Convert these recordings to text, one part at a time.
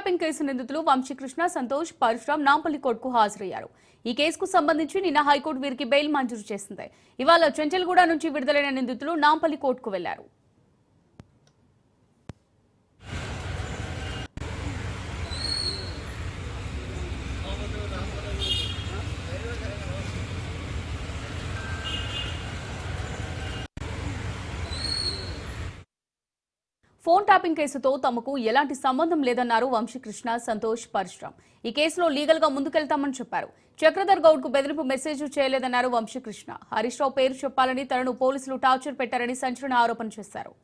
Tapping case నిందితులు వంశీకృష్ణ, సంతోష్, పరశురామ్ నాంపల్లి కోర్టుకు హాజరయ్యారు. ఈ కేసుకు సంబంధించి నిన్న హైకోర్టు వీరికి బెయిల్ మంజూరు చేసింది. ఇవాళ చెంచల్గూడ నుంచి విడుదలైన నిందితులు నాంపల్లి కోర్టుకు వెళ్లారు. ఫోన్ ట్యాపింగ్ కేసుతో తమకు ఎలాంటి సంబంధం లేదన్నారు వంశీకృష్ణ, సంతోష్, పరశురామ్. ఈ కేసులో లీగల్ గా ముందుకెళ్తామని చెప్పారు. చక్రధర్ గౌడ్ కు బెదిరింపు మెసేజ్ చేయలేదన్నారు వంశీకృష్ణ. హరీష్ రావు పేరు చెప్పాలని తనను పోలీసులు టార్చర్ పెట్టారని సంచలన ఆరోపణ చేశారు.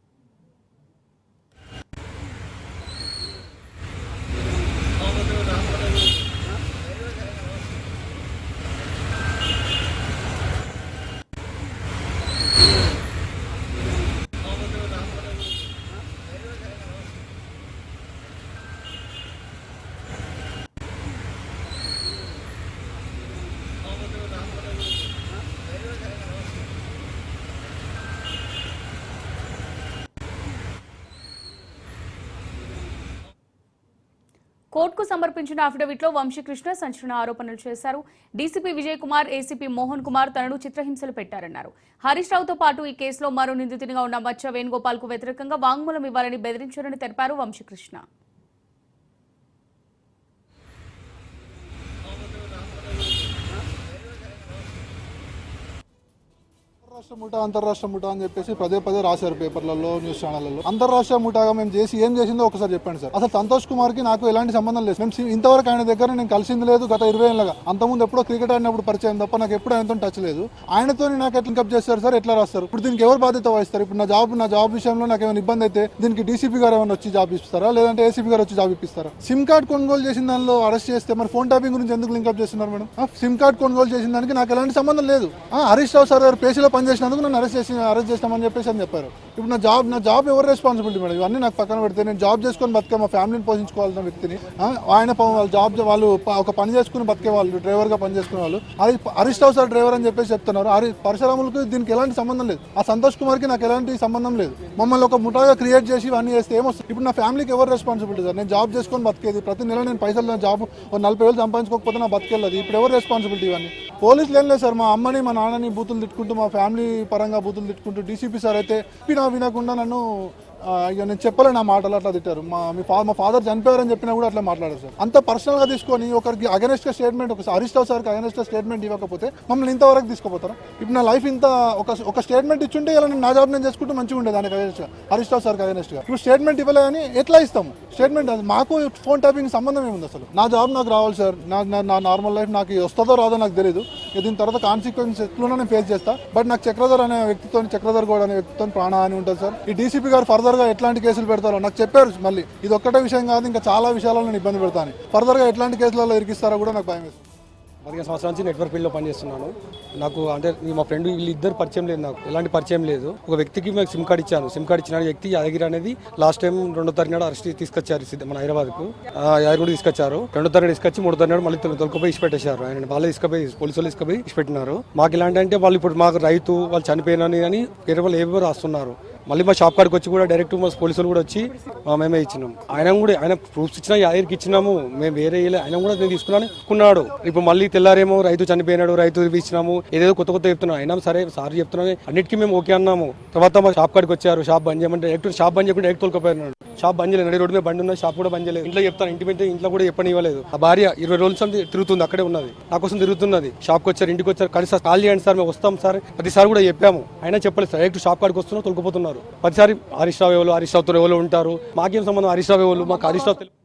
కోర్టుకు సమర్పించిన అఫిడవిట్లో వంశీకృష్ణ సంచలన ఆరోపణలు చేశారు. డీసీపీ విజయ్ కుమార్, ఏసీపీ మోహన్ కుమార్ తనను చిత్రహింసలు పెట్టారన్నారు. హరీష్ రావుతో పాటు ఈ కేసులో మరో నిందితునిగా ఉన్న మచ్చ వేణుగోపాల్ కు వ్యతిరేకంగా వాంగ్మూలం ఇవ్వాలని బెదిరించారని తెలిపారు వంశీకృష్ణ. రాష్ట్ర ముఠా, అంతర్రాష్ట్ర ముఠా అని చెప్పేసి పదే పదే రాశారు పేపర్లలో, న్యూస్ ఛానళ్లలో. అంతర్రాష్ట్ర ముఠాగా మేము చేసి ఏం చేసిందో ఒకసారి చెప్పండి సార్. అసలు సంతోష్ కుమార్ కి నాకు ఎలాంటి సంబంధం లేదు. మేము ఇంతవరకు ఆయన దగ్గర నేను కలిసింది లేదు. గత 20 ఏళ్ళగా అంతకుముందు ఎప్పుడో క్రికెట్ ఆడినప్పుడు పరిచయం తప్ప నాకు ఎప్పుడు ఆయనతో టచ్ లేదు. ఆయనతో నాకు ఎట్లా లింకప్ చేస్తారు సార్, ఎట్లా రాస్తారు? ఇప్పుడు దీనికి ఎవరు బాధ్యత వహిస్తారు? ఇప్పుడు నా జాబ్ విషయంలో నాకు ఏమైనా ఇబ్బంది అయితే దీనికి డీసీపీ గారు ఏమైనా వచ్చి జాబ్ ఇస్తారా, లేదంటే ఏసీపీ గారు వచ్చి జాబ్ ఇప్పిస్తారా? సిమ్ కార్డ్ కొనుగోలు చేసిన దానిలో అరెస్ట్ చేస్తే మరి ఫోన్ ట్యాపింగ్ గురించి ఎందుకు లింకప్ చేస్తున్నారు మేడం? సిమ్ కార్డ్ కొనుగోలు చేసిన దానికి నాకు ఎలాంటి సంబంధం లేదు. హరీష్ రావు సార్ గారు పేసీలో పనిచేసినందుకు నన్ను అరెస్ట్ చేస్తామని చెప్పేసి అని చెప్పారు. ఇప్పుడు నా జాబ్ ఎవరు రెస్పాన్సిబిలిటీ మేడం? ఇవన్నీ నాకు పక్కన పెడితే నేను జాబ్ చేసుకుని బతికే మా ఫ్యామిలీని పోషించుకోవాల్సిన వ్యక్తిని, ఆయన వాళ్ళు ఒక పని చేసుకుని బతికే వాళ్ళు, డ్రైవర్ గా పని చేసుకునే వాళ్ళు, అది హరీష్ రావు సార్ డ్రైవర్ అని చెప్పేసి చెప్తున్నారు. పరశురాములకు దీనికి ఎలాంటి సంబంధం లేదు. ఆ సంతోష్ కుమార్ కి నాకు ఎలాంటి సంబంధం లేదు. మమ్మల్ని ఒక ముఠాగా క్రియేట్ చేసి ఇవన్నీ చేస్తే ఏమొస్తుంది? ఇప్పుడు నా ఫ్యామిలీకి ఎవరు రెస్పాన్సిబిలిటీ సార్? నేను జాబ్ చేసుకొని బతికేది, ప్రతి నెల నేను పైసలు జాబ్ 40,000 సంపాదించుకోకపోతే నా బతికెళ్ళదు. ఇప్పుడు ఎవరు రెస్పాన్సిబిలిటీ? ఇవన్నీ పోలీసులు ఏం లేదు సార్. మా అమ్మని, మా నాన్నని బూతులు తిట్టుకుంటూ, మా ఫ్యామిలీ పరంగా బూతులు తిట్టుకుంటూ, డీసీపీ సార్ అయితే వినకుండా నన్ను ఇక నేను చెప్పలేను నా మాటలు అట్లా తిట్టారు. మా ఫాదర్ చనిపోయారని చెప్పినా కూడా అట్లా మాట్లాడారు సార్. అంత పర్సనల్ గా తీసుకొని ఒకరికి అగెనెస్ట్ గా స్టేట్మెంట్, ఒక హరీష్ రావు సార్కి అగెనెస్ట్ గా స్టేట్మెంట్ ఇవ్వకపోతే మమ్మల్ని ఇంతవరకు తీసుకుపోతారు. ఇప్పుడు నా లైఫ్ ఇంత ఒక స్టేట్మెంట్ ఇచ్చుంటే ఇలా నేను నా జాబ్ నేను చేసుకుంటూ మంచిగా ఉండేది. దానికి అగెనెస్ట్ గా హరీష్ రావు సార్కి అగెనెస్ట్ గా ఇప్పుడు స్టేట్మెంట్ ఇవ్వలేదని ఎట్లా ఇస్తాము స్టేట్మెంట్? మాకు ఫోన్ ట్యాపింగ్ సంబంధం ఏముంది అసలు? నా జాబ్ నాకు రావాలి సార్. నా నార్మల్ లైఫ్ నాకు వస్తుందో రాదో నాకు తెలియదు. దీని తర్వాత కాన్సిక్వెన్స్ ఎట్లున్నా నేను ఫేస్ చేస్తా. బట్ నాకు చక్రధర్ గౌడ్ అనే వ్యక్తితో ప్రాణహాని ఉంటుంది సార్. ఈ డీసీపీ గారు ఫర్దర్ గా ఎట్లాంటి కేసులు పెడతారో నాకు చెప్పారు. మళ్ళీ ఇది ఒక్కటే విషయం కాదు, ఇంకా చాలా విషయాల్లో నేను ఇబ్బంది పెడతాను. ఫర్దర్ గా ఎట్లాంటి కేసులలో ఇరికిస్తారో కూడా నాకు భయం వేస్తుంది. 15 సంవత్సరాల నుంచి నెట్వర్క్ ఫీల్డ్లో పనిచేస్తున్నాను. నాకు అంటే మా ఫ్రెండ్ వీళ్ళిద్దరు పరిచయం లేదు, నాకు ఎలాంటి పరిచయం లేదు. ఒక వ్యక్తికి నాకు సిమ్ కార్డ్ ఇచ్చాను. సిమ్ కార్డ్ ఇచ్చిన వ్యక్తి యాదగిరి అనేది లాస్ట్ టైం 2వ తారీఖు నాడు అరెస్ట్ తీసుకొచ్చారు మన హైదరాబాద్కు. యాదగిరి తీసుకొచ్చారు. 2వ తారీఖు తీసుకొచ్చి 3వ తారీఖు నాడు మళ్ళీ తొలకపోయి ఇచ్చిపెట్టేశారు. ఆయన వాళ్ళే పోలీసు వాళ్ళు తీసుకుపోయి ఇచ్చిపెట్టినారు. మాకు ఇలాంటి అంటే వాళ్ళు ఇప్పుడు మాకు రైతు వాళ్ళు చనిపోయినని అని వేరే వాళ్ళు ఏవో రాస్తున్నారు. మళ్ళీ మా షాప్ కాడికి వచ్చి కూడా డైరెక్ట్ మా పోలీసులు కూడా వచ్చి మేమే ఇచ్చినాం. ఆయన ప్రూఫ్స్ ఇచ్చినా యాదగిరికి ఇచ్చినాము. మేము వేరే ఆయన కూడా నేను తీసుకున్నాను. ఇప్పుడు మళ్ళీ తెల్లారేమో రైతు చనిపోయినాడు, రైతు ఇచ్చినాము, ఏదేదో కొత్త చెప్తున్నాం. అయినా సరే సార్ చెప్తున్నాను, అన్నిటికీ మేము ఓకే అన్నాము. తర్వాత మా షాప్ కాడికి వచ్చారు. షాప్ బంద్ చేయమంటే డైరెక్ట్ షాప్ బంద్ చేయకుండా డైరెక్ట్ తోలుకపోయినాడు. షాప్ బంద్ చేయలేదు. రోడ్డు మీద బండి ఉన్నది, షాప్ కూడా బంద్ చేయలేదు. ఇంట్లో చెప్తాను, ఇంట్లో కూడా చెప్పనివ్వలేదు. ఆ భార్య 20 రోజుల నుంచి తిరుగుతుంది, అక్కడే ఉన్నది, నా కోసం తిరుగుతున్నది. షాప్కి వచ్చారు, ఇంటికి వచ్చారు, కలిసి కాల్ చేయండి సార్, మేము వస్తాం సార్. ప్రతిసారి కూడా చెప్పాము, అయినా చెప్పలేదు సార్. డైరెక్ట్ షాప్ కాడికి వస్తున్నారు, తొలకపోతున్నారు. ప్రతిసారి హరీష్ రావు ఎవరు, హరీష్ రావుతో ఎవరు ఉంటారు, మాకేం సంబంధం? హరీష్ రావు ఎవరు? మాకు హరీష్ రావు